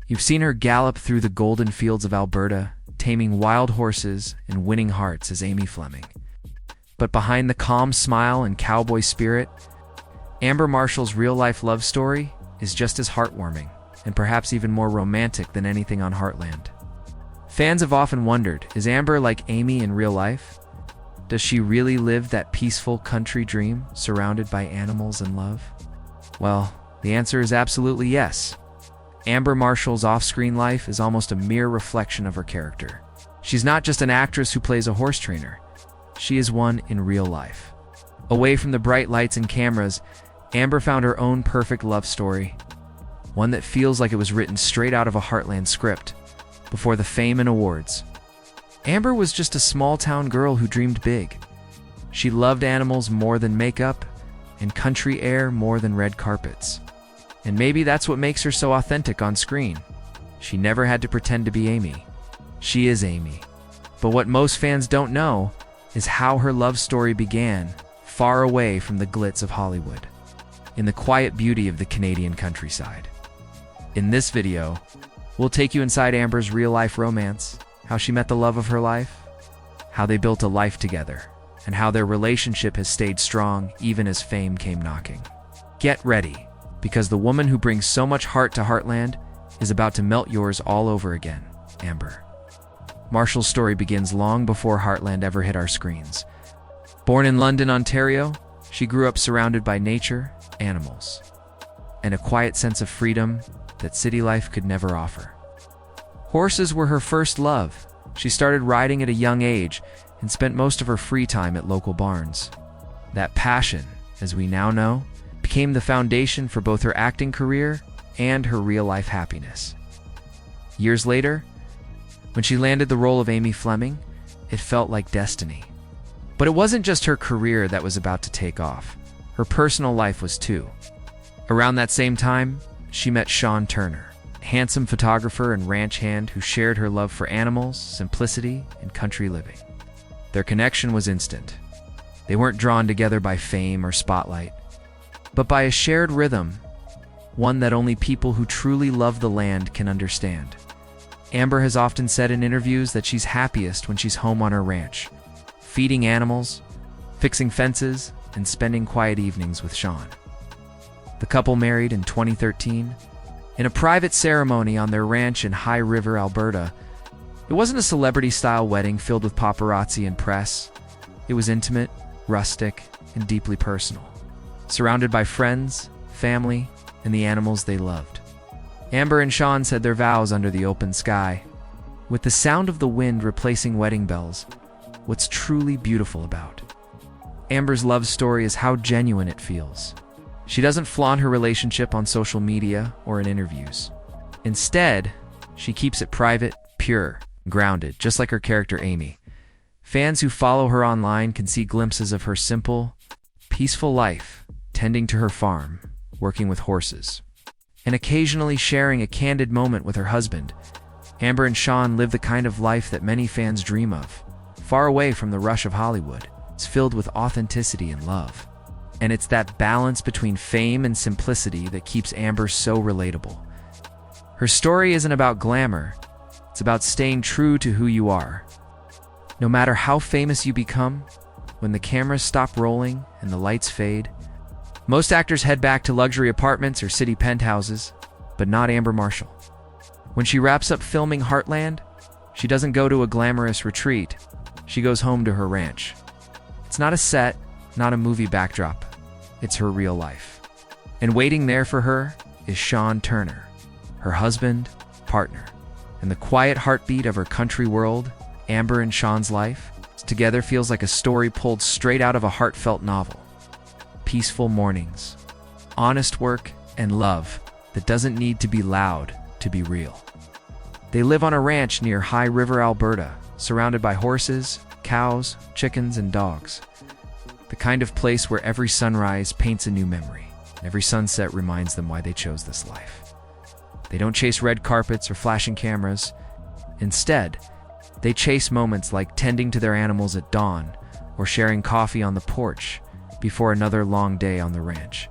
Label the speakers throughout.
Speaker 1: You've seen her gallop through the golden fields of Alberta, taming wild horses and winning hearts as Amy Fleming. But behind the calm smile and cowboy spirit, Amber Marshall's real-life love story is just as heartwarming and perhaps even more romantic than anything on Heartland. Fans have often wondered, is Amber like Amy in real life? Does she really live that peaceful country dream surrounded by animals and love? Well, the answer is absolutely yes. Amber Marshall's off-screen life is almost a mere reflection of her character. She's not just an actress who plays a horse trainer. She is one in real life. Away from the bright lights and cameras, Amber found her own perfect love story, one that feels like it was written straight out of a Heartland script, before the fame and awards. Amber was just a small-town girl who dreamed big. She loved animals more than makeup, and country air more than red carpets. And maybe that's what makes her so authentic on screen. She never had to pretend to be Amy. She is Amy. But what most fans don't know is how her love story began far away from the glitz of Hollywood, in the quiet beauty of the Canadian countryside. In this video, we'll take you inside Amber's real-life romance, how she met the love of her life, how they built a life together, and how their relationship has stayed strong even as fame came knocking. Get ready, because the woman who brings so much heart to Heartland is about to melt yours all over again, Amber. Marshall's story begins long before Heartland ever hit our screens. Born in London, Ontario, she grew up surrounded by nature, animals, and a quiet sense of freedom that city life could never offer. Horses were her first love. She started riding at a young age and spent most of her free time at local barns. That passion, as we now know, became the foundation for both her acting career and her real-life happiness. Years later, when she landed the role of Amy Fleming, it felt like destiny. But it wasn't just her career that was about to take off. Her personal life was too. Around that same time, she met Shaun Turner, a handsome photographer and ranch hand who shared her love for animals, simplicity, and country living. Their connection was instant. They weren't drawn together by fame or spotlight, but by a shared rhythm, one that only people who truly love the land can understand. Amber has often said in interviews that she's happiest when she's home on her ranch, feeding animals, fixing fences, and spending quiet evenings with Shaun. The couple married in 2013 in a private ceremony on their ranch in High River, Alberta. It wasn't a celebrity-style wedding filled with paparazzi and press. It was intimate, rustic, and deeply personal, surrounded by friends, family, and the animals they loved. Amber and Shaun said their vows under the open sky, with the sound of the wind replacing wedding bells. What's truly beautiful about Amber's love story is how genuine it feels. She doesn't flaunt her relationship on social media or in interviews. Instead, she keeps it private, pure, grounded, just like her character Amy. Fans who follow her online can see glimpses of her simple, peaceful life, tending to her farm, working with horses, and occasionally sharing a candid moment with her husband. Amber and Shaun live the kind of life that many fans dream of, far away from the rush of Hollywood. It's filled with authenticity and love. And it's that balance between fame and simplicity that keeps Amber so relatable. Her story isn't about glamour, it's about staying true to who you are. No matter how famous you become, when the cameras stop rolling and the lights fade, most actors head back to luxury apartments or city penthouses, but not Amber Marshall. When she wraps up filming Heartland, she doesn't go to a glamorous retreat, she goes home to her ranch. It's not a set, not a movie backdrop. It's her real life. And waiting there for her is Shaun Turner, her husband, partner, and the quiet heartbeat of her country world. Amber and Shaun's life together feels like a story pulled straight out of a heartfelt novel. Peaceful mornings, honest work, and love that doesn't need to be loud to be real. They live on a ranch near High River, Alberta, surrounded by horses, cows, chickens, and dogs. The kind of place where every sunrise paints a new memory, and every sunset reminds them why they chose this life. They don't chase red carpets or flashing cameras. Instead, they chase moments like tending to their animals at dawn or sharing coffee on the porch before another long day on the ranch.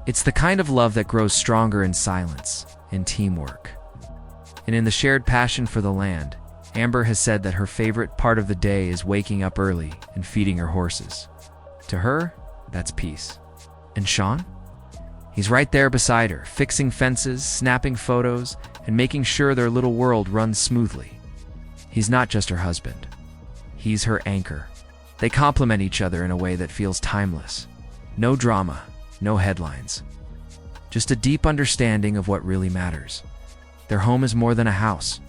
Speaker 1: It's the kind of love that grows stronger in silence and teamwork. And in the shared passion for the land, Amber has said that her favorite part of the day is waking up early and feeding her horses. To her, that's peace. And Shaun? He's right there beside her, fixing fences, snapping photos, and making sure their little world runs smoothly. He's not just her husband. He's her anchor. They complement each other in a way that feels timeless. No drama, no headlines. Just a deep understanding of what really matters. Their home is more than a house.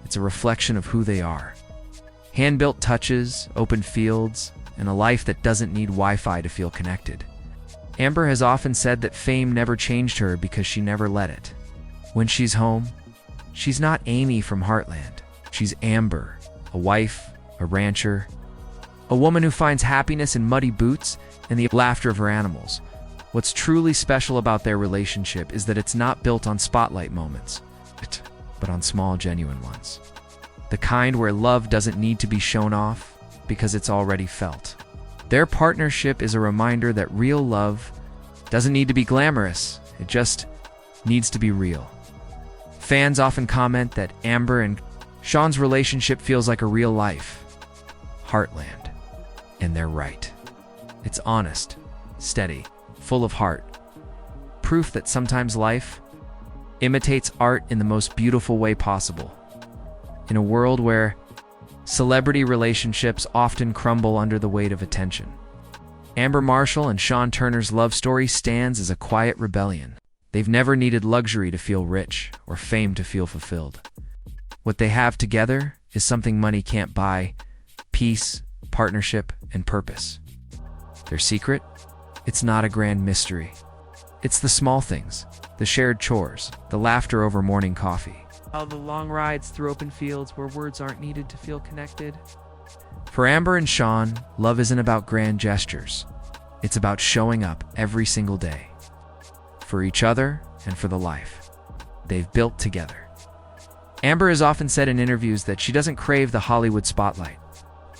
Speaker 1: It's a reflection of who they are. Hand-built touches, open fields, and a life that doesn't need Wi-Fi to feel connected. Amber has often said that fame never changed her because she never let it. When she's home, she's not Amy from Heartland. She's Amber, a wife, a rancher, a woman who finds happiness in muddy boots and the laughter of her animals. What's truly special about their relationship is that it's not built on spotlight moments, but on small, genuine ones. The kind where love doesn't need to be shown off because it's already felt. Their partnership is a reminder that real love doesn't need to be glamorous, it just needs to be real. Fans often comment that Amber and Shaun's relationship feels like a real life Heartland. And they're right. It's honest, steady, full of heart. Proof that sometimes life imitates art in the most beautiful way possible. In a world where celebrity relationships often crumble under the weight of attention, Amber Marshall and Shaun Turner's love story stands as a quiet rebellion. They've never needed luxury to feel rich or fame to feel fulfilled. What they have together is something money can't buy: peace, partnership, and purpose. Their secret? It's not a grand mystery. It's the small things, the shared chores, the laughter over morning coffee.
Speaker 2: All the long rides through open fields where words aren't needed to feel connected.
Speaker 1: For Amber and Shaun, love isn't about grand gestures. It's about showing up every single day. For each other and for the life they've built together. Amber has often said in interviews that she doesn't crave the Hollywood spotlight.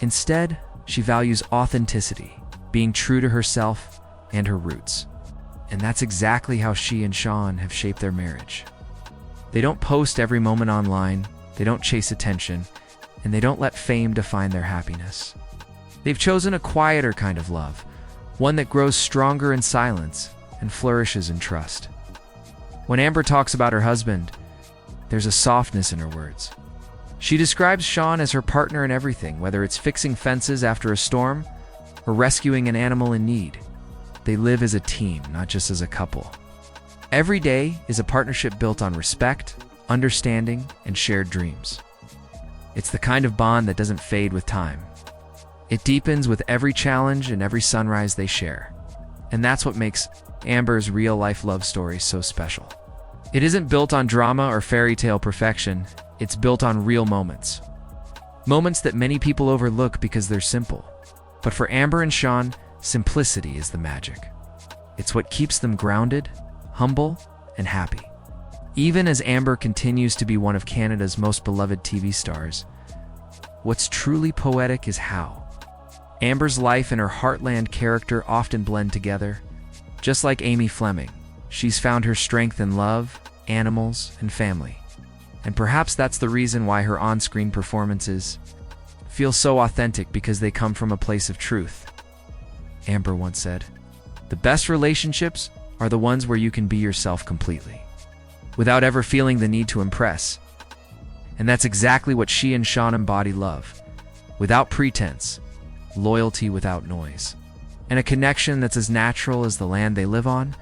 Speaker 1: Instead, she values authenticity, being true to herself and her roots. And that's exactly how she and Shaun have shaped their marriage. They don't post every moment online, they don't chase attention, and they don't let fame define their happiness. They've chosen a quieter kind of love, one that grows stronger in silence and flourishes in trust. When Amber talks about her husband, there's a softness in her words. She describes Shaun as her partner in everything, whether it's fixing fences after a storm or rescuing an animal in need. They live as a team, not just as a couple. Every day is a partnership built on respect, understanding, and shared dreams. It's the kind of bond that doesn't fade with time. It deepens with every challenge and every sunrise they share. And that's what makes Amber's real-life love story so special. It isn't built on drama or fairy tale perfection. It's built on real moments. Moments that many people overlook because they're simple. But for Amber and Shaun, simplicity is the magic. It's what keeps them grounded, humble, and happy. Even as Amber continues to be one of Canada's most beloved TV stars, what's truly poetic is how Amber's life and her Heartland character often blend together. Just like Amy Fleming, she's found her strength in love, animals, and family. And perhaps that's the reason why her on-screen performances feel so authentic, because they come from a place of truth. Amber once said, "The best relationships are the ones where you can be yourself completely, without ever feeling the need to impress." And that's exactly what she and Shaun embody: love without pretense, loyalty without noise, and a connection that's as natural as the land they live on.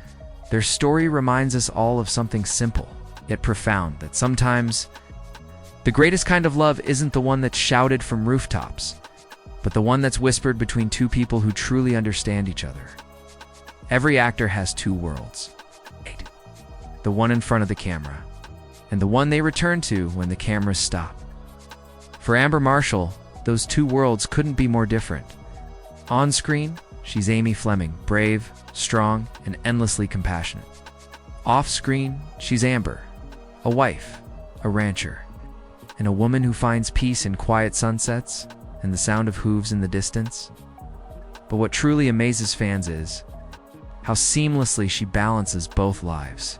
Speaker 1: Their story reminds us all of something simple, yet profound, that sometimes the greatest kind of love isn't the one that's shouted from rooftops, but the one that's whispered between two people who truly understand each other. Every actor has two worlds. The one in front of the camera, and the one they return to when the cameras stop. For Amber Marshall, those two worlds couldn't be more different. On screen, she's Amy Fleming, brave, strong, and endlessly compassionate. Off screen, she's Amber, a wife, a rancher, and a woman who finds peace in quiet sunsets and the sound of hooves in the distance. But what truly amazes fans is how seamlessly she balances both lives.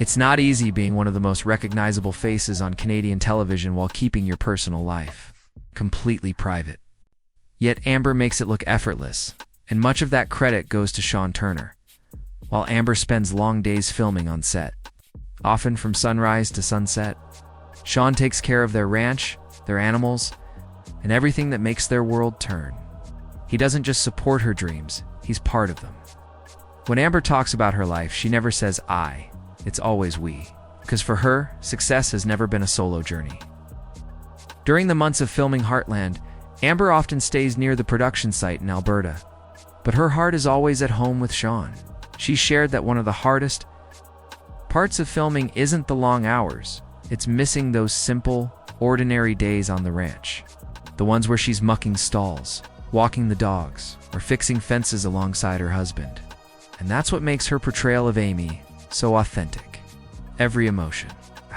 Speaker 1: It's not easy being one of the most recognizable faces on Canadian television while keeping your personal life completely private. Yet Amber makes it look effortless, and much of that credit goes to Shaun Turner. While Amber spends long days filming on set, often from sunrise to sunset, Shaun takes care of their ranch, their animals, and everything that makes their world turn. He doesn't just support her dreams, he's part of them. When Amber talks about her life, she never says I, it's always we. Because for her, success has never been a solo journey. During the months of filming Heartland, Amber often stays near the production site in Alberta. But her heart is always at home with Shaun. She shared that one of the hardest parts of filming isn't the long hours, it's missing those simple, ordinary days on the ranch. The ones where she's mucking stalls, walking the dogs, or fixing fences alongside her husband. And that's what makes her portrayal of Amy so authentic. Every emotion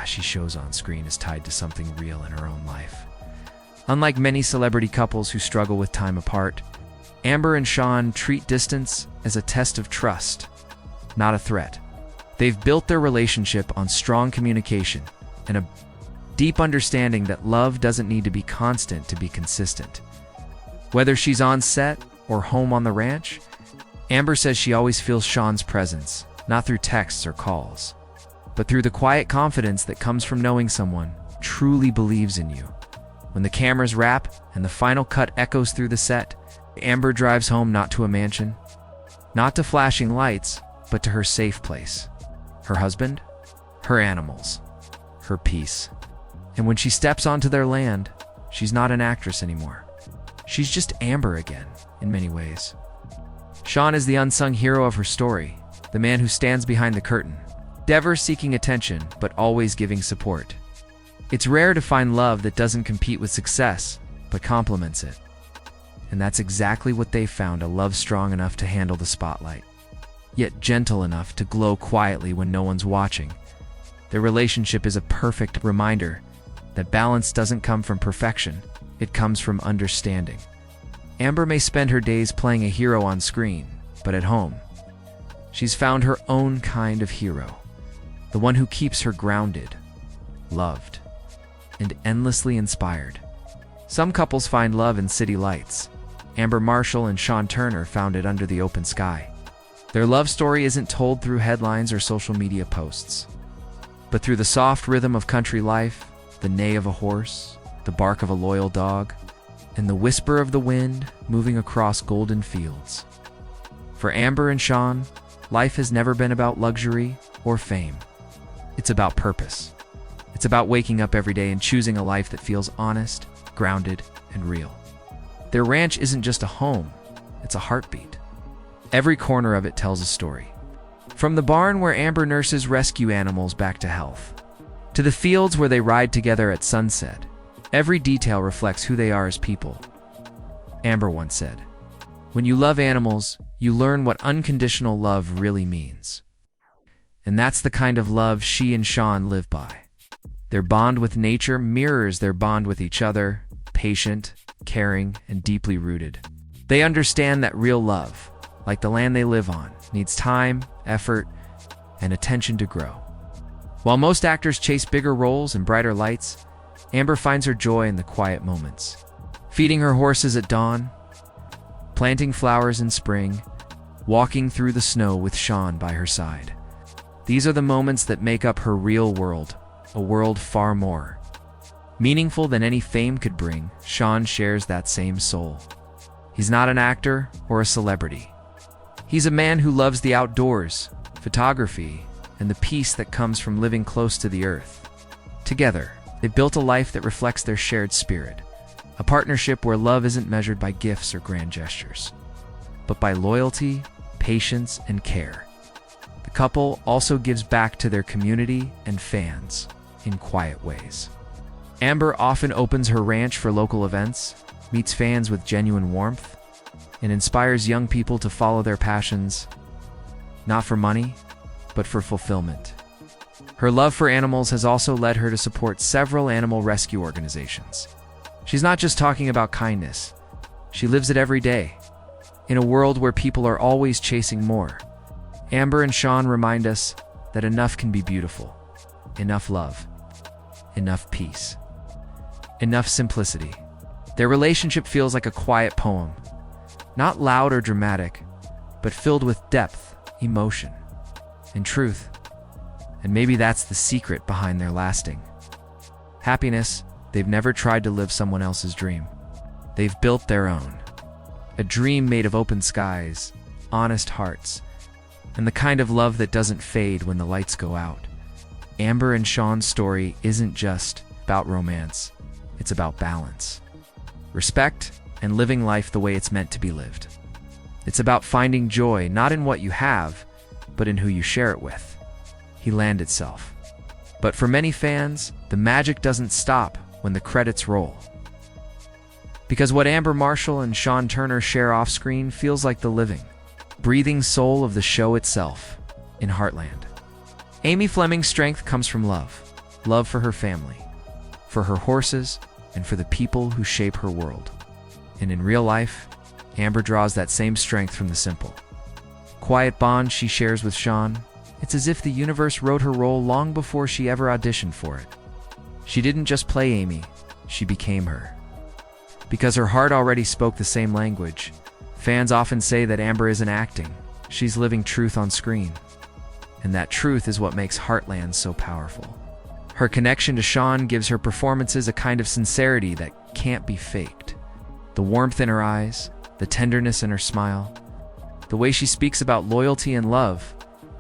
Speaker 1: she shows on screen is tied to something real in her own life. Unlike many celebrity couples who struggle with time apart, Amber and Shaun treat distance as a test of trust, not a threat. They've built their relationship on strong communication and a deep understanding that love doesn't need to be constant to be consistent. Whether she's on set or home on the ranch, Amber says she always feels Shaun's presence, not through texts or calls, but through the quiet confidence that comes from knowing someone truly believes in you. When the cameras wrap and the final cut echoes through the set, Amber drives home not to a mansion, not to flashing lights, but to her safe place. Her husband, her animals, her peace. And when she steps onto their land, she's not an actress anymore. She's just Amber again, in many ways. Shaun is the unsung hero of her story, the man who stands behind the curtain, never seeking attention, but always giving support. It's rare to find love that doesn't compete with success, but complements it. And that's exactly what they found, a love strong enough to handle the spotlight, yet gentle enough to glow quietly when no one's watching. Their relationship is a perfect reminder that balance doesn't come from perfection, it comes from understanding. Amber may spend her days playing a hero on screen, but at home, she's found her own kind of hero, the one who keeps her grounded, loved, and endlessly inspired. Some couples find love in city lights. Amber Marshall and Shaun Turner found it under the open sky. Their love story isn't told through headlines or social media posts, but through the soft rhythm of country life, the neigh of a horse, the bark of a loyal dog, and the whisper of the wind moving across golden fields. For Amber and Shaun, life has never been about luxury or fame. It's about purpose. It's about waking up every day and choosing a life that feels honest, grounded, and real. Their ranch isn't just a home, it's a heartbeat. Every corner of it tells a story. From the barn where Amber nurses rescue animals back to health, to the fields where they ride together at sunset, every detail reflects who they are as people. Amber once said, "When you love animals, you learn what unconditional love really means." And that's the kind of love she and Shaun live by. Their bond with nature mirrors their bond with each other, patient, caring, and deeply rooted. They understand that real love, like the land they live on, needs time, effort, and attention to grow. While most actors chase bigger roles and brighter lights, Amber finds her joy in the quiet moments. Feeding her horses at dawn, planting flowers in spring, walking through the snow with Shaun by her side. These are the moments that make up her real world, a world far more meaningful than any fame could bring. Shaun shares that same soul. He's not an actor or a celebrity. He's a man who loves the outdoors, photography, and the peace that comes from living close to the earth. Together, they built a life that reflects their shared spirit, a partnership where love isn't measured by gifts or grand gestures, but by loyalty, patience, and care. The couple also gives back to their community and fans in quiet ways. Amber often opens her ranch for local events, meets fans with genuine warmth, and inspires young people to follow their passions, not for money, but for fulfillment. Her love for animals has also led her to support several animal rescue organizations. She's not just talking about kindness, she lives it every day. In a world where people are always chasing more, Amber and Shaun remind us that enough can be beautiful. Enough love. Enough peace. Enough simplicity. Their relationship feels like a quiet poem, not loud or dramatic, but filled with depth, emotion, and truth. And maybe that's the secret behind their lasting happiness. They've never tried to live someone else's dream. They've built their own. A dream made of open skies, honest hearts, and the kind of love that doesn't fade when the lights go out. Amber and Shaun's story isn't just about romance. It's about balance, respect, and living life the way it's meant to be lived. It's about finding joy not in what you have, but in who you share it with. Heartland itself. But for many fans, the magic doesn't stop when the credits roll. Because what Amber Marshall and Shaun Turner share off-screen feels like the living, breathing soul of the show itself in Heartland. Amy Fleming's strength comes from love. Love for her family, for her horses, and for the people who shape her world. And in real life, Amber draws that same strength from the simple, quiet bond she shares with Shaun. It's as if the universe wrote her role long before she ever auditioned for it. She didn't just play Amy, she became her. Because her heart already spoke the same language, fans often say that Amber isn't acting, she's living truth on screen. And that truth is what makes Heartland so powerful. Her connection to Shaun gives her performances a kind of sincerity that can't be faked. The warmth in her eyes, the tenderness in her smile, the way she speaks about loyalty and love,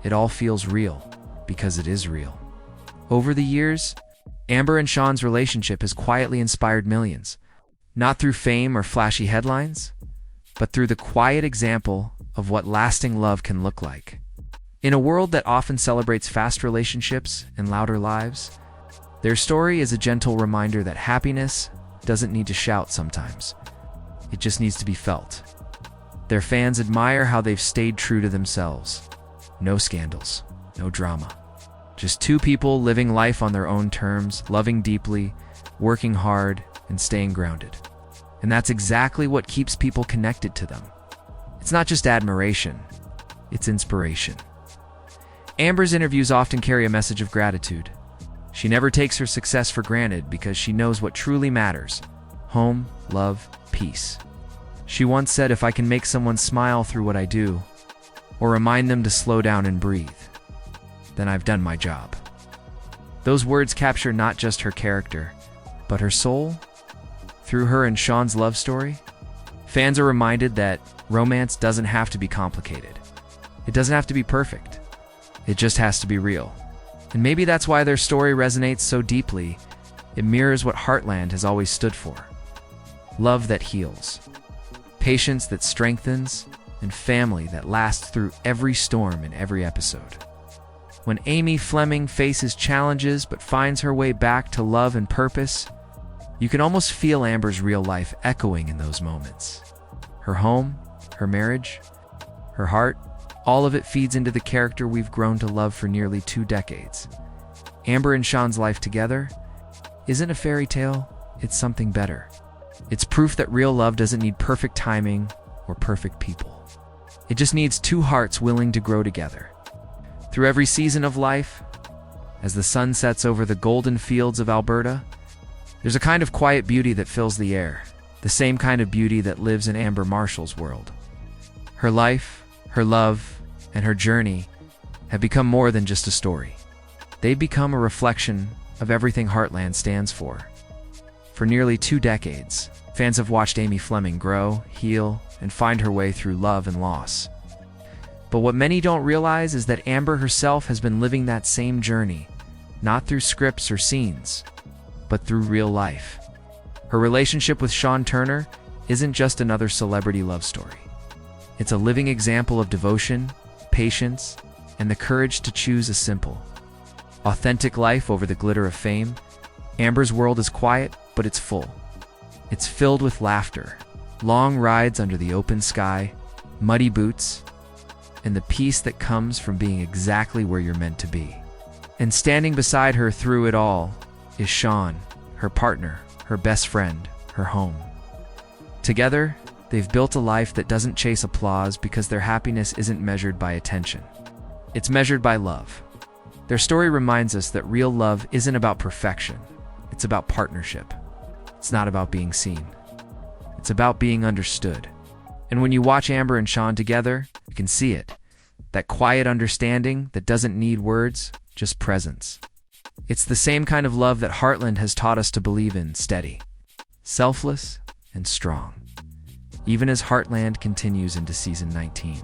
Speaker 1: it all feels real, because it is real. Over the years, Amber and Shaun's relationship has quietly inspired millions, not through fame or flashy headlines, but through the quiet example of what lasting love can look like. In a world that often celebrates fast relationships and louder lives, their story is a gentle reminder that happiness doesn't need to shout sometimes. It just needs to be felt. Their fans admire how they've stayed true to themselves. No scandals, no drama. Just two people living life on their own terms, loving deeply, working hard, and staying grounded. And that's exactly what keeps people connected to them. It's not just admiration, it's inspiration. Amber's interviews often carry a message of gratitude. She never takes her success for granted because she knows what truly matters: home, love, peace. She once said, "If I can make someone smile through what I do, or remind them to slow down and breathe, then I've done my job." Those words capture not just her character, but her soul. Through her and Shaun's love story, fans are reminded that romance doesn't have to be complicated. It doesn't have to be perfect. It just has to be real. And maybe that's why their story resonates so deeply. It mirrors what Heartland has always stood for. Love that heals, patience that strengthens, and family that lasts through every storm in every episode. When Amy Fleming faces challenges but finds her way back to love and purpose, you can almost feel Amber's real life echoing in those moments. Her home, her marriage, her heart, all of it feeds into the character we've grown to love for nearly 2 decades. Amber and Shaun's life together isn't a fairy tale, it's something better. It's proof that real love doesn't need perfect timing or perfect people. It just needs 2 hearts willing to grow together. Through every season of life, as the sun sets over the golden fields of Alberta, there's a kind of quiet beauty that fills the air, the same kind of beauty that lives in Amber Marshall's world. Her life, her love, and her journey have become more than just a story. They've become a reflection of everything Heartland stands for. For nearly 2 decades, fans have watched Amy Fleming grow, heal, and find her way through love and loss. But what many don't realize is that Amber herself has been living that same journey, not through scripts or scenes, but through real life. Her relationship with Shaun Turner isn't just another celebrity love story. It's a living example of devotion, patience, and the courage to choose a simple, authentic life over the glitter of fame. Amber's world is quiet, but it's full. It's filled with laughter, long rides under the open sky, muddy boots, and the peace that comes from being exactly where you're meant to be. And standing beside her through it all is Shaun, her partner, her best friend, her home. Together, they've built a life that doesn't chase applause because their happiness isn't measured by attention. It's measured by love. Their story reminds us that real love isn't about perfection. It's about partnership. It's not about being seen. It's about being understood. And when you watch Amber and Shaun together, you can see it. That quiet understanding that doesn't need words, just presence. It's the same kind of love that Heartland has taught us to believe in, steady, selfless, and strong. Even as Heartland continues into season 19.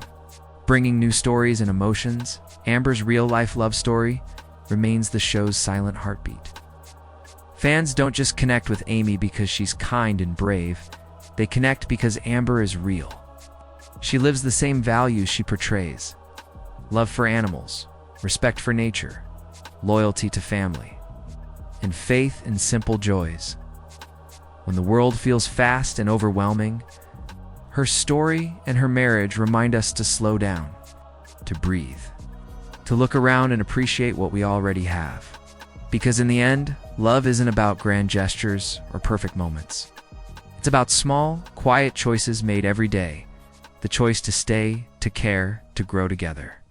Speaker 1: Bringing new stories and emotions, Amber's real-life love story remains the show's silent heartbeat. Fans don't just connect with Amy because she's kind and brave. They connect because Amber is real. She lives the same values she portrays: love for animals, respect for nature, loyalty to family, and faith in simple joys. When the world feels fast and overwhelming, her story and her marriage remind us to slow down, to breathe, to look around and appreciate what we already have. Because in the end, love isn't about grand gestures or perfect moments. It's about small, quiet choices made every day. The choice to stay, to care, to grow together.